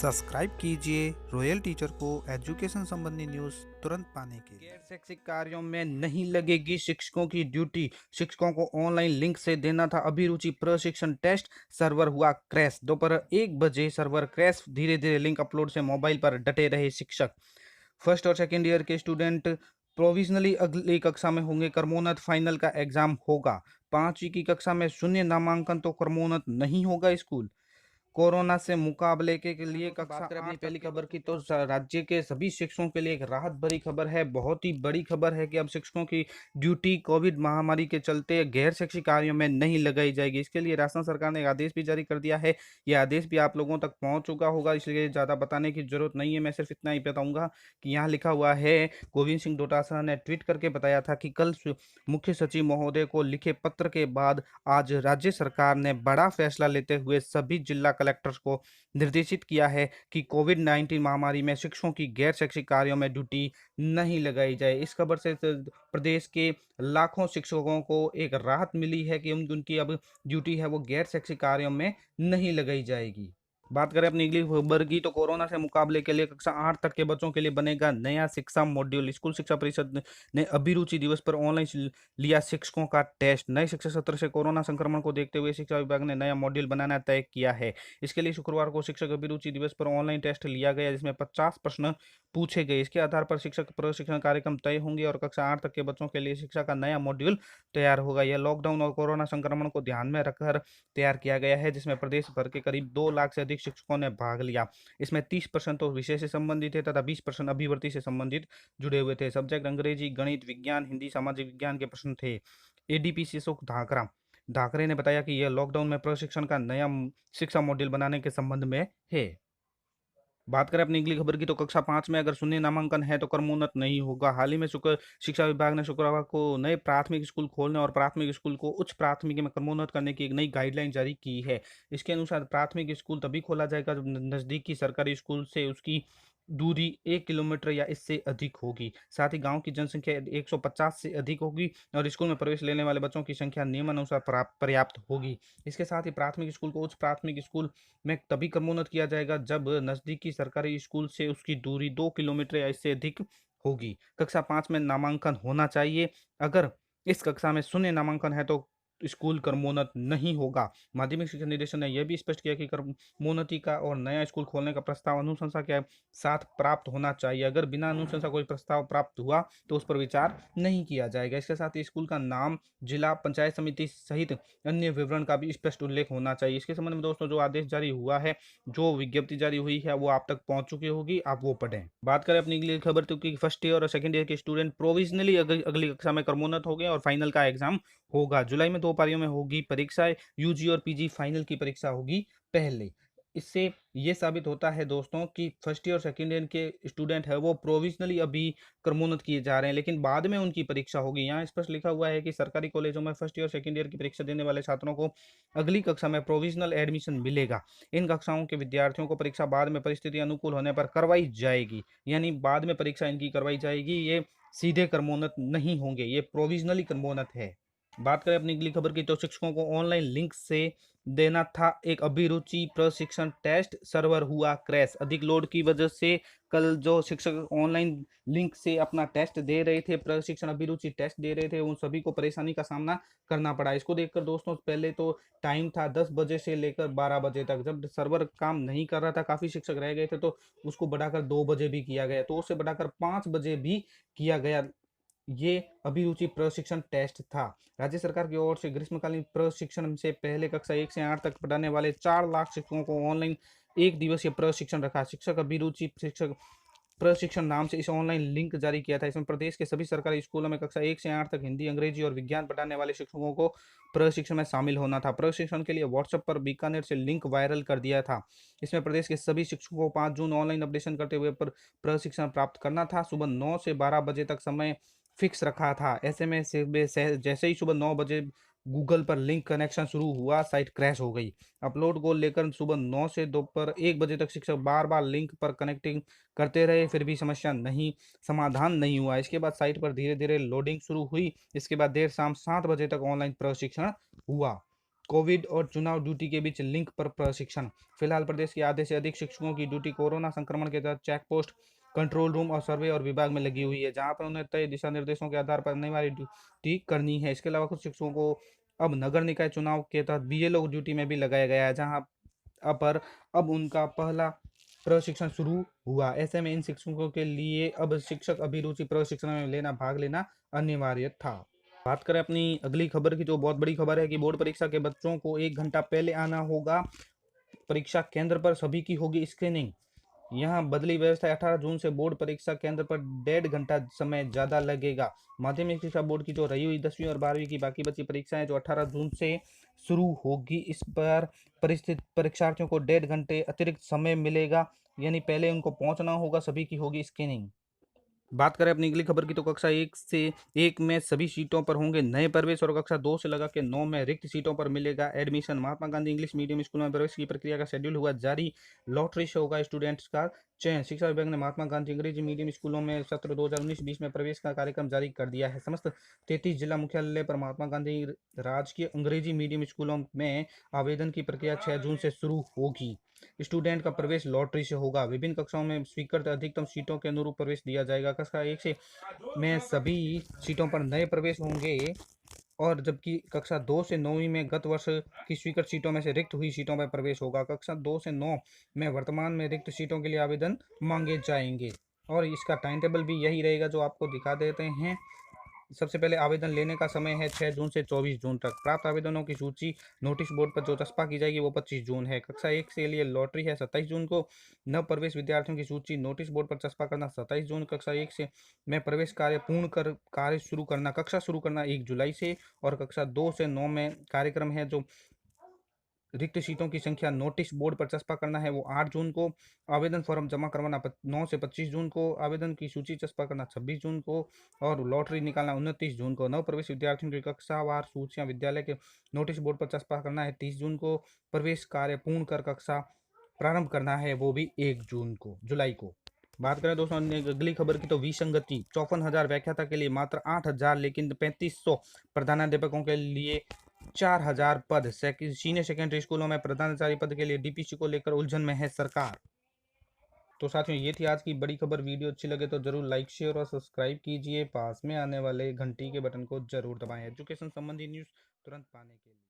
Subscribe कीजिए royal teacher को education संबंधी न्यूज़ तुरंत पाने के लिए। गैर शैक्षिक कार्यों में नहीं लगेगी शिक्षकों की ड्यूटी। शिक्षकों को ऑनलाइन लिंक से देना था अभिरुचि प्रशिक्षण टेस्ट। सर्वर हुआ क्रैश। दोपहर 1 बजे सर्वर क्रैश। धीरे धीरे लिंक अपलोड से मोबाइल पर डटे रहे शिक्षक। फर्स्ट और सेकेंड ईयर के स्टूडेंट प्रोविजनली अगली कक्षा में होंगे क्रमोन्नत। फाइनल का एग्जाम होगा। 5वीं की कक्षा में शून्य नामांकन तो क्रमोन्नत नहीं होगा स्कूल। कोरोना से मुकाबले के लिए दोस्तों, कक्षा बात करें अपनी 8 तक पहली के खबर बच्चों की तो तो राज्य के सभी शिक्षकों के लिए एक राहत भरी खबर है। बहुत ही बड़ी खबर है कि अब शिक्षकों की ड्यूटी कोविड महामारी के चलते गैर शैक्षिक कार्यों में नहीं लगाई जाएगी। इसके लिए राजस्थान सरकार ने एक आदेश भी जारी कर दिया है। यह आदेश भी आप लोगों तक पहुंच चुका होगा, इसलिए ज़्यादा बताने की जरूरत नहीं है। मैं सिर्फ इतना ही बताऊंगा कि यहाँ लिखा हुआ है, गोविंद सिंह डोटासरा ने ट्वीट करके बताया था कि कल मुख्य सचिव महोदय को लिखे पत्र के बाद आज राज्य सरकार ने बड़ा फैसला लेते हुए सभी जिला कलेक्टर्स को निर्देशित किया है कि कोविड-19 महामारी में शिक्षकों की गैर शैक्षिक कार्यों में ड्यूटी नहीं लगाई जाए। इस खबर से प्रदेश के लाखों शिक्षकों को एक राहत मिली है कि उनकी अब ड्यूटी है वो गैर शैक्षिक कार्यों में नहीं लगाई जाएगी। बात करें अपनी अगली खबर की तो कोरोना से मुकाबले के लिए कक्षा 8 तक के बच्चों के लिए बनेगा नया शिक्षा मॉड्यूल। स्कूल शिक्षा परिषद ने अभिरुचि दिवस पर ऑनलाइन लिया शिक्षकों का टेस्ट। नए शिक्षा सत्र से कोरोना संक्रमण को देखते हुए शिक्षा विभाग ने नया मॉड्यूल बनाना तय किया है। इसके लिए शुक्रवार को शिक्षक अभिरुचि दिवस पर ऑनलाइन टेस्ट लिया गया, जिसमें 50 प्रश्न पूछे गए। इसके आधार पर शिक्षक प्रशिक्षण कार्यक्रम तय होंगे और कक्षा 8 तक के बच्चों के लिए शिक्षा का नया मॉड्यूल तैयार होगा। यह लॉकडाउन और कोरोना संक्रमण को ध्यान में रखकर तैयार किया गया है, जिसमें प्रदेश भर के करीब 2 लाख से अधिक शिक्षकों ने भाग लिया। इसमें 30% तो विषय से संबंधित है तथा 20% अभिवृत्ति से संबंधित जुड़े हुए थे। सब्जेक्ट अंग्रेजी, गणित, विज्ञान, हिंदी, सामाजिक विज्ञान के प्रश्न थे। एडीपीसी अशोक ढाकरे ने बताया कि यह लॉकडाउन में प्रशिक्षण का नया शिक्षा मॉड्यूल बनाने के संबंध में है। बात करें अपनी अगली खबर की तो कक्षा 5 में अगर शून्य नामांकन है तो क्रमोन्नत नहीं होगा। हाल ही में शिक्षा विभाग ने शुक्रवार को नए प्राथमिक स्कूल खोलने और प्राथमिक स्कूल को उच्च प्राथमिक में क्रमोन्नत करने की एक नई गाइडलाइन जारी की है। इसके अनुसार प्राथमिक स्कूल तभी खोला जाएगा जब नजदीकी सरकारी स्कूल से उसकी दूरी 1 किलोमीटर या इससे अधिक होगी। साथ ही गांव की जनसंख्या 150 से अधिक होगी और स्कूल में प्रवेश लेने वाले बच्चों की संख्या नियमानुसार पर्याप्त होगी। इसके साथ ही प्राथमिक स्कूल को उच्च प्राथमिक स्कूल में तभी क्रमोन्नत किया जाएगा जब नजदीकी सरकारी स्कूल से उसकी दूरी 2 किलोमीटर या इससे अधिक होगी। कक्षा 5 में नामांकन होना चाहिए। अगर इस कक्षा में शून्य नामांकन है तो स्कूल क्रमोन्नत नहीं होगा। माध्यमिक शिक्षा निदेशालय ने यह भी स्पष्ट किया कि क्रमोन्नति का और नया स्कूल खोलने का प्रस्ताव अनुशंसा के साथ प्राप्त होना चाहिए। अगर बिना अनुशंसा कोई प्रस्ताव प्राप्त हुआ तो उस पर विचार नहीं किया जाएगा। इसके साथ ही स्कूल का नाम, जिला पंचायत समिति सहित अन्य विवरण का भी स्पष्ट उल्लेख होना चाहिए। इसके संबंध में दोस्तों जो आदेश जारी हुआ है, जो विज्ञप्ति जारी हुई है, वो आप तक पहुंच चुकी होगी, आप वो पढ़ें। बात करें अपनी अगली खबर तो कि फर्स्ट ईयर और सेकंड ईयर के स्टूडेंट प्रोविजनली अगली कक्षा में क्रमोन्नत हो गए और फाइनल का एग्जाम होगा। जुलाई में 2 पारियों में होगी परीक्षा। यूजी और पीजी फाइनल की परीक्षा होगी पहले। इससे ये साबित होता है दोस्तों कि फर्स्ट ईयर और सेकेंड ईयर के स्टूडेंट है वो प्रोविजनली अभी क्रमोन्नत किए जा रहे हैं, लेकिन बाद में उनकी परीक्षा होगी। यहाँ स्पष्ट लिखा हुआ है कि सरकारी कॉलेजों में फर्स्ट ईयर और सेकेंड ईयर की परीक्षा देने वाले छात्रों को अगली कक्षा में प्रोविजनल एडमिशन मिलेगा। इन कक्षाओं के विद्यार्थियों को परीक्षा बाद में परिस्थिति अनुकूल होने पर करवाई जाएगी, यानी बाद में परीक्षा इनकी करवाई जाएगी। ये सीधे क्रमोन्नत नहीं होंगे, ये प्रोविजनली क्रमोन्नत है। बात करें अपनी अगली खबर की तो शिक्षकों को ऑनलाइन लिंक से देना था एक अभिरुचि प्रशिक्षण टेस्ट। सर्वर हुआ क्रैश। अधिक लोड की वजह से कल जो शिक्षक ऑनलाइन लिंक से अपना टेस्ट दे रहे थे, प्रशिक्षण अभिरुचि टेस्ट दे रहे थे, उन सभी को परेशानी का सामना करना पड़ा। इसको देखकर दोस्तों पहले तो टाइम था 10 बजे से लेकर 12 बजे तक। जब सर्वर काम नहीं कर रहा था, काफ़ी शिक्षक रह गए थे, तो उसको बढ़ाकर 2 बजे भी किया गया, तो उसे बढ़ाकर 5 बजे भी किया गया। ये अभिरुचि प्रशिक्षण टेस्ट था। राज्य सरकार की ओर से ग्रीष्मकालीन प्रशिक्षण से पहले कक्षा 1 से 8 तक पढ़ाने वाले 4 लाख शिक्षकों को ऑनलाइन 1 दिवसीय प्रशिक्षण रखा। शिक्षक अभिरुचि शिक्षक प्रशिक्षण नाम से इस ऑनलाइन लिंक जारी किया था। इसमें प्रदेश के सभी सरकारी स्कूलों में कक्षा 1 से 8 तक हिंदी, अंग्रेजी और विज्ञान पढ़ाने वाले शिक्षकों को प्रशिक्षण में शामिल होना था। प्रशिक्षण के लिए व्हाट्सएप पर बीकानेर से लिंक वायरल कर दिया था। इसमें प्रदेश के सभी शिक्षकों को 5 जून ऑनलाइन अपडेशन करते हुए प्रशिक्षण प्राप्त करना था। सुबह 9 से 12 बजे तक समय फिक्स रखा था। ऐसे में जैसे ही सुबह 9 बजे गूगल पर लिंक कनेक्शन शुरू हुआ, साइट क्रैश हो गई। अपलोड को लेकर सुबह 9 से दोपहर 1 बजे तक शिक्षक बार बार लिंक पर कनेक्टिंग करते रहे, फिर भी समस्या नहीं समाधान नहीं हुआ। इसके बाद साइट पर धीरे धीरे लोडिंग शुरू हुई। इसके बाद देर शाम 7 बजे तक ऑनलाइन प्रशिक्षण हुआ। कोविड और चुनाव ड्यूटी के बीच लिंक पर प्रशिक्षण। फिलहाल प्रदेश के आधे से अधिक शिक्षकों की ड्यूटी कोरोना संक्रमण के तहत चेक पोस्ट, कंट्रोल रूम और सर्वे और विभाग में लगी हुई है, जहां पर उन्हें तय दिशा निर्देशों के आधार पर अनिवार्य ड्यूटी करनी है। इसके अलावा कुछ शिक्षकों को अब नगर निकाय चुनाव के तहत बीएलओ ड्यूटी में भी लगाया गया है, जहां पर अब उनका पहला प्रशिक्षण शुरू हुआ। ऐसे में इन शिक्षकों के लिए अब शिक्षक अभिरुचि प्रशिक्षण में भाग लेना अनिवार्य था। बात करें अपनी अगली खबर की, तो बहुत बड़ी खबर है कि बोर्ड परीक्षा के बच्चों को 1 घंटा पहले आना होगा। परीक्षा केंद्र पर सभी की होगी स्क्रीनिंग। यहाँ बदली व्यवस्था है। 18 जून से बोर्ड परीक्षा केंद्र पर 1.5 घंटा समय ज़्यादा लगेगा। माध्यमिक शिक्षा बोर्ड की जो रही हुई 10वीं और 12वीं की बाकी बची परीक्षाएं जो 18 जून से शुरू होगी, इस पर परिस्थित परीक्षार्थियों को 1.5 घंटे अतिरिक्त समय मिलेगा, यानी पहले उनको पहुंचना होगा। सभी की होगी स्कैनिंग। बात करें अपनी अगली खबर की, तो कक्षा 1 में सभी सीटों पर होंगे नए प्रवेश और कक्षा 2 से लगा के 9 में रिक्त सीटों पर मिलेगा admission. Mahatma Gandhi English medium school में प्रवेश की प्रक्रिया का शेड्यूल हुआ जारी। लॉटरी से होगा स्टूडेंट्स का चयन। शिक्षा विभाग ने महात्मा गांधी अंग्रेजी मीडियम स्कूलों में सत्र 2019-20 में प्रवेश का कार्यक्रम जारी कर दिया है। समस्त 33 जिला मुख्यालय पर महात्मा गांधी राजकीय अंग्रेजी मीडियम स्कूलों में आवेदन की प्रक्रिया 6 जून से शुरू होगी। स्टूडेंट का प्रवेश लॉटरी से होगा। विभिन्न कक्षाओं में स्वीकृत अधिकतम सीटों के अनुरूप प्रवेश दिया जाएगा। कक्षा 1 से में सभी सीटों पर नए प्रवेश होंगे, और जबकि कक्षा 2 से 9वीं में गत वर्ष की स्वीकृत सीटों में से रिक्त हुई सीटों पर प्रवेश होगा। कक्षा 2 से 9 में वर्तमान में रिक्त सीटों के लिए आवेदन मांगे जाएंगे, और इसका टाइम टेबल भी यही रहेगा जो आपको दिखा देते हैं। सबसे पहले आवेदन लेने का समय है 6 जून से 24 जून तक। प्राप्त आवेदनों की सूची नोटिस बोर्ड पर जो चस्पा की जाएगी वो 25 जून है। कक्षा 1 के लिए लॉटरी है 27 जून को। नव प्रवेश विद्यार्थियों की सूची नोटिस बोर्ड पर चस्पा करना 27 जून। कक्षा 1 से में प्रवेश कार्य पूर्ण कर कार्य शुरू करना, कक्षा शुरू करना 1 जुलाई से। और कक्षा 2 से 9 में कार्यक्रम है जो रिक्त सीटों की संख्या नोटिस बोर्ड पर चस्पा करना है वो 8 जून को। आवेदन फॉर्म जमा करवाना 9 से 25 जून को। आवेदन की सूची चस्पा करना 26 जून को, और लॉटरी निकालना 29 जून को। नव प्रवेश विद्यार्थियों की कक्षावार सूचियां विद्यालय के नोटिस बोर्ड पर चस्पा करना है 30 जून को। प्रवेश कार्य पूर्ण कर कक्षा प्रारंभ करना है वो भी 1 जून को, जुलाई को। बात करें दोस्तों अगली खबर की, तो विसंगति 54,000 व्याख्याता के लिए मात्र 8,000, लेकिन 3500 प्रधानाध्यापकों के लिए 4,000 पद। सीनियर सेकेंडरी स्कूलों में प्रधानाचार्य पद के लिए डीपीसी को लेकर उलझन में है सरकार। तो साथियों, ये थी आज की बड़ी खबर। वीडियो अच्छी लगे तो जरूर लाइक, शेयर और सब्सक्राइब कीजिए। पास में आने वाले घंटी के बटन को जरूर दबाएं एजुकेशन संबंधी न्यूज़ तुरंत पाने के लिए।